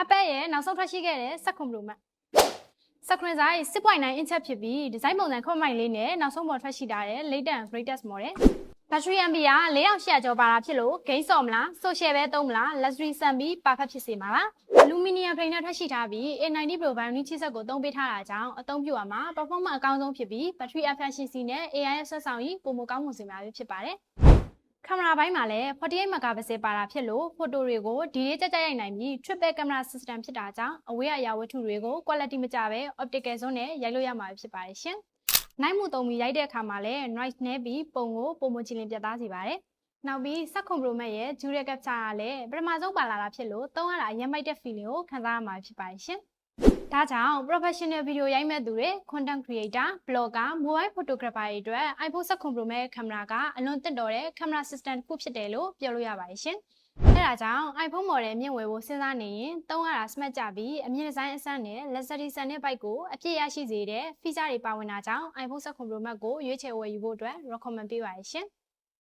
အပက်ရဲ့နောက်ဆုံးထွက်ရှိခဲ့တဲ့16 Pro Max Screen size 6.9 inch ဖြစ်ပြီးဒီဇိုင်းပုံစံခွန်မိုင်လေးနဲ့နောက်ဆုံးပေါ်ထွက်ရှိတာတဲ့ latest greatest model battery MP က4800ကျော်ပါတာဖြစ်လို့ game ဆော့မလား social ပဲသုံးမလား luxury ဆန်ပြီး perfect ဖြစ်စေမှာပါ aluminum frame နဲ့ထွက်ရှိထားပြီး A90 Pro Bionic ချစ်စက်ကိုသုံးပေးထားတာကြောင့်အသုံးပြုရမှာ performance အကောင်းဆုံးဖြစ်ပြီး battery efficiency နဲ့ AI ရဲ့ဆွဲဆောင်ရည်ပုံမကောင်းမွန်စေမှာဖြစ်ပါတယ်ကင်မရာပိုင်းမှာလည်း48 megapixel ပါတာဖြစ်လို့ဖိုတိုတွေကိုဒီလေးကြကြရိုက်နိုင်ပြီး triple camera system ဖြစ်တာကြောင့်အဝေးအရာဝတ္ထုတွေကို quality မကျဘဲ optical zoom နဲ့ရိုက်လို့ရမှာဖြစ်ပါတယ်ရှင်။နိုင်မှုသုံးပြီးရိုက်တဲ့အခါမှာလည်း noise နည်းပြီးပုံကိုပုံမကြည်လင်ပြတ်သားစေပါတယ်။နောက်ပြီး16 Pro Max ရဲ့ dual capture ကလည်းပထမဆုံးပါလာတာဖြစ်လို့သုံးရတာအရင်မိုက်တဲ့ feeling ကိုခံစားရမှာဖြစ်ပါတယ်ရှင်။ဒါကြောင့် professional video ရိုက်မဲ့သူတွေ content creator, blogger, mobile photographer တွေအတွက် iPhone 16 Pro Max ကင်မရာကအလွန်သင့်တော်တဲ့ camera system တစ်ခုဖြစ်တယ်လို့ပြောလို့ရပါတယ်ရှင်။အဲဒါကြောင့် iPhone model မြင့်ဝယ်ဖို့စဉ်းစားနေရင်သုံးရတာ smart ကြပြီးအမြင့်ဒီဇိုင်းအဆန်းနဲ့ luxury ဆန်တဲ့ bike ကိုအပြည့်ရရှိစေတဲ့ feature တွေပါဝင်တာကြောင့် iPhone 16 Pro Max ကိုရွေးချယ်ဝယ်ယူဖို့အတွက် recommend ပေးပါတယ်ရှင်။